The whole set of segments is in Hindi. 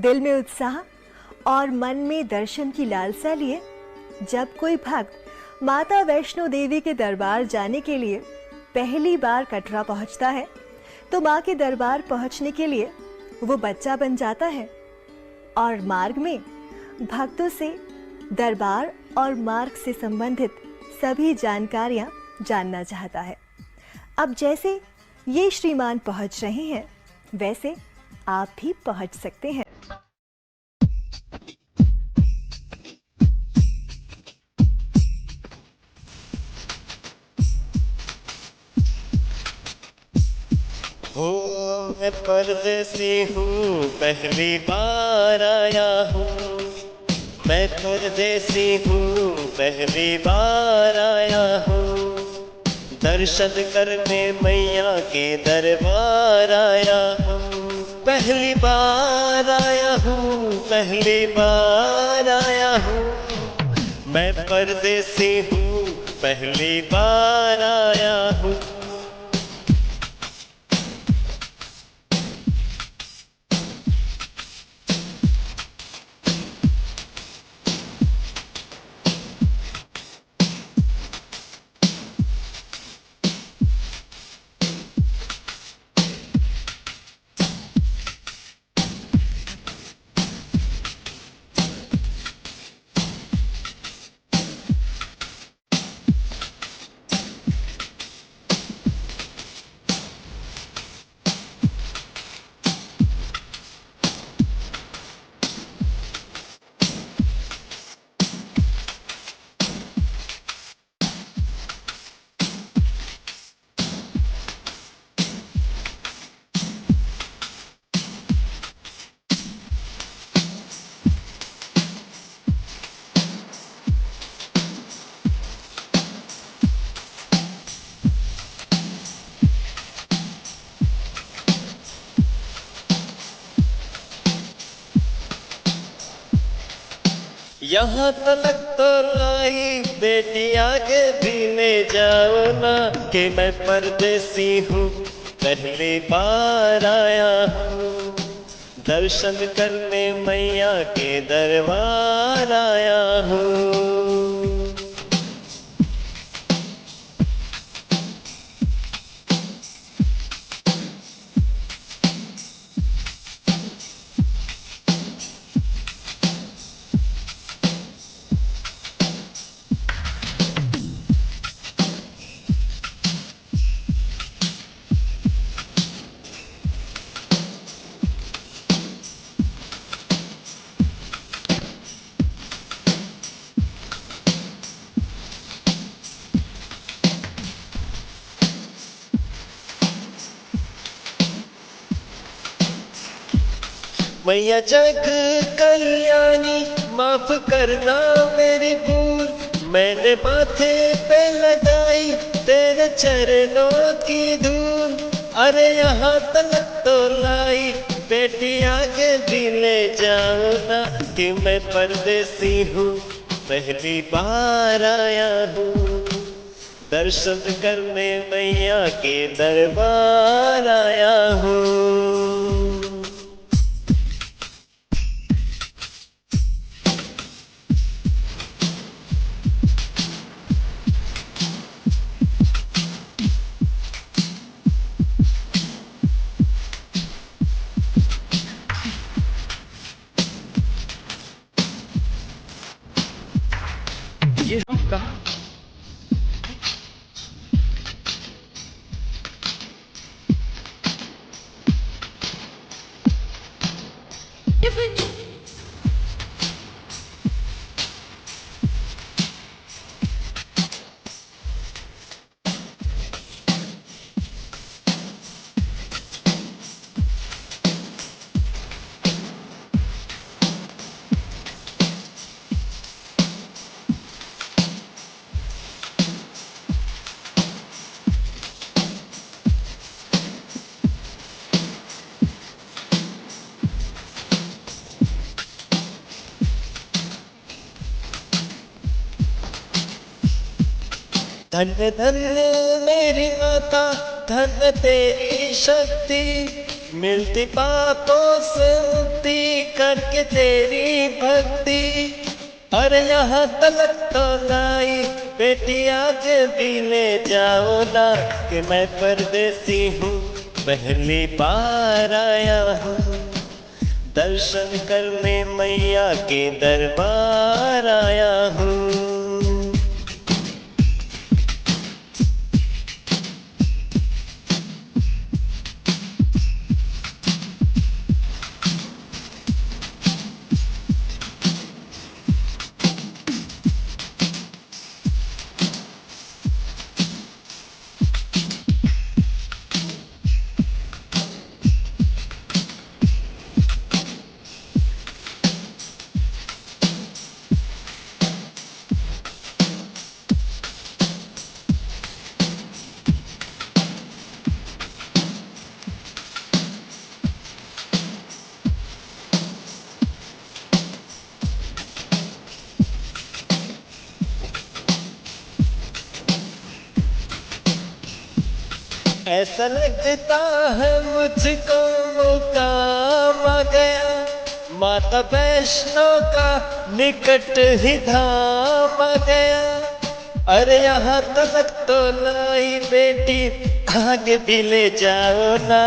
दिल में उत्साह और मन में दर्शन की लालसा लिए जब कोई भक्त माता वैष्णो देवी के दरबार जाने के लिए पहली बार कटरा पहुंचता है तो मां के दरबार पहुंचने के लिए वो बच्चा बन जाता है और मार्ग में भक्तों से दरबार और मार्ग से संबंधित सभी जानकारियां जानना चाहता है। अब जैसे ये श्रीमान पहुंच रहे हैं वैसे आप भी पहुंच सकते हैं। हो मैं परदेसी हूँ पहली बार आया हूँ, मैं परदेसी हूँ पहली बार आया हूँ, दर्शन करने मैया के दरबार आया हूँ, पहली बार आया हूँ, पहली बार आया हूँ, मैं परदेसी हूँ पहली बार आया हूँ। यहाँ तलक तो लाई बेटी आगे भी ले जाओ ना कि मैं परदेसी हूँ पहली बार आया हूँ, दर्शन करने मैया के दरबार आया हूँ। मैया जग कल्याणी माफ करना मेरी भूल, मैंने माथे पे लगाई तेरे चरणों की धूल, अरे यहाँ तलक तो लाई बेटी आगे भी ले जाओ ना कि मैं परदेसी हूँ पहली बार आया हूँ, दर्शन करने मैया के दरबार आया हूँ। ये कहा धन्य धन्य मेरी माता, धन्य तेरी शक्ति, मिलती पापों से मुक्ति करके तेरी भक्ति। और यहाँ तलक तो लाई बेटी आगे भी ले जाओ ना, कि मैं परदेसी हूँ पहली बार आया हूँ। दर्शन करने मैया के दरबार आया हूँ। ऐसा लगता है मुझको मुकाम आ गया, माता वैष्णो का निकट ही धाम आ गया। अरे यहाँ तक तो लाई बेटी आगे भी ले जाओ ना,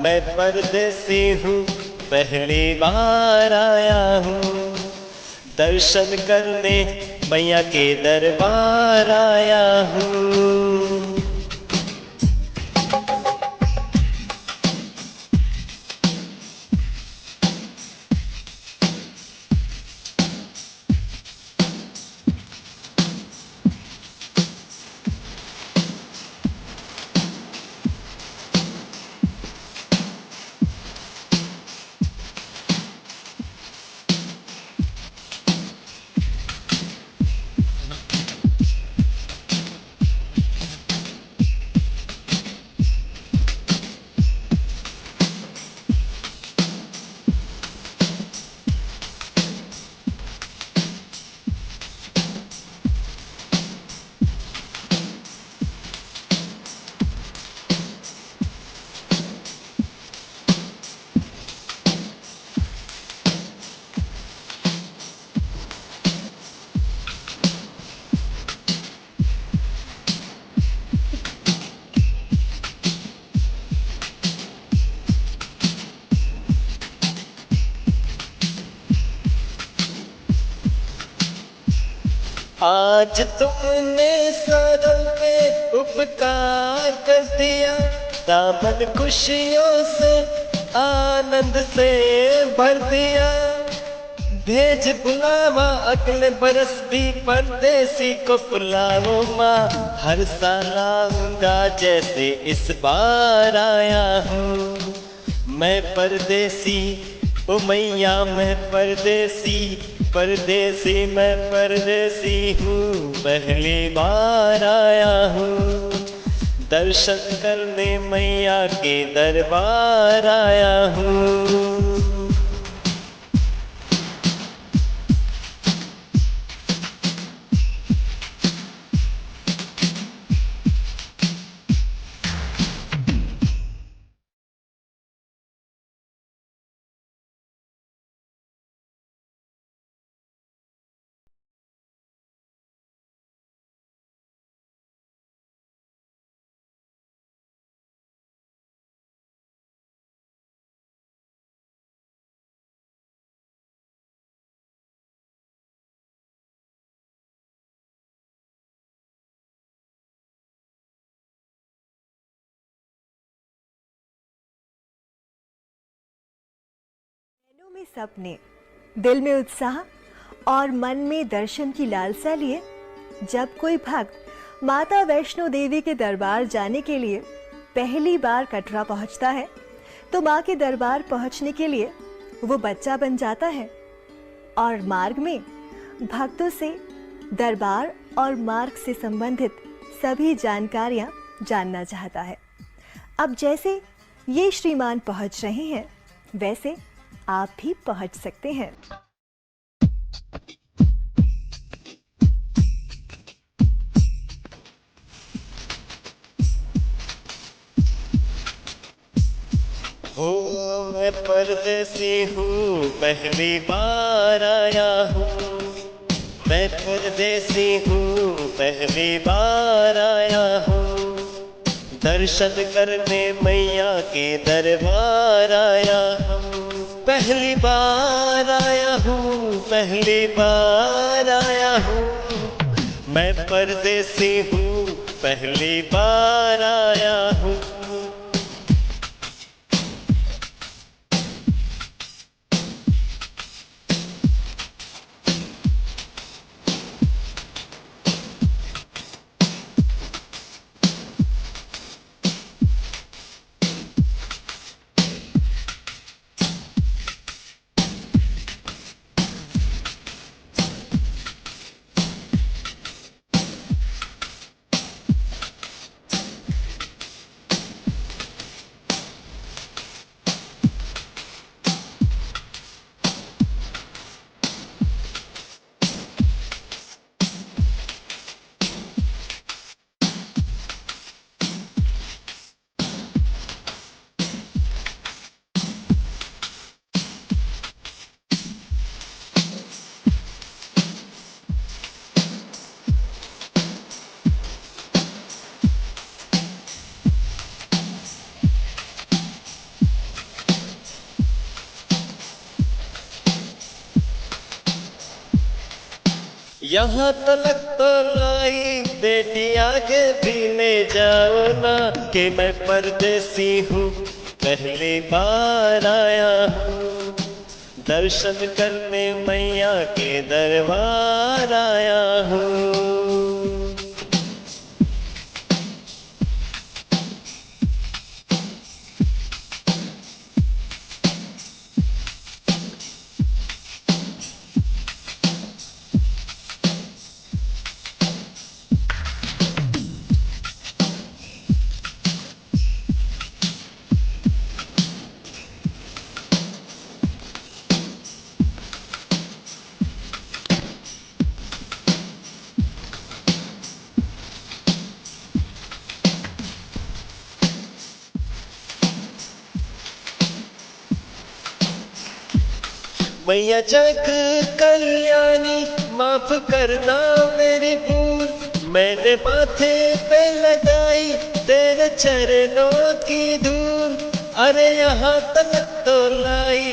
मैं परदेसी हूँ पहली बार आया हूँ। दर्शन करने मैया के दरबार आया हूँ। आज तुमने सारों में उपकार कर दिया, दामन खुशियों से आनंद से भर दिया। भेज बुलावा अगले बरस भी परदेसी को बुलाओ माँ, हर साल आऊंगा जैसे इस बार आया हूँ। मैं परदेसी ओ मैया मैं परदेसी, परदेसी मैं परदेसी हूँ पहली बार आया हूँ। दर्शन करने मैया के दरबार आया हूँ। नैनों में सपने, दिल में उत्साह और मन में दर्शन की लालसा लिए जब कोई भक्त माता वैष्णो देवी के दरबार जाने के लिए पहली बार कटरा पहुंचता है, तो मां के दरबार पहुंचने के लिए वो बच्चा बन जाता है और मार्ग में भक्तों से दरबार और मार्ग से संबंधित सभी जानकारियां जानना चाहता है। अब जैसे ये श्रीमान पहुंच रहे हैं, वैसे आप भी पहुंच सकते हैं। हो मैं परदेसी हूँ, पहली बार आया हूँ। मैं परदेसी हूँ, पहली बार आया हूँ। दर्शन करने मैया के दरबार आया हूँ। पहली बार आया हूँ, पहली बार आया हूँ। मैं परदेसी हूँ, पहली बार आया हूँ। यहाँ तलक तो लाई बेटी, आगे भी ले जाओ ना कि मैं परदेसी हूँ, पहली बार आया हूँ। दर्शन करने मैया के दरबार आया हूँ। मैया जग कल्याणी, माफ करना मेरी भूल। मैंने माथे पे लगाई तेरे चरणों की धूल। अरे यहाँ तक तो लाई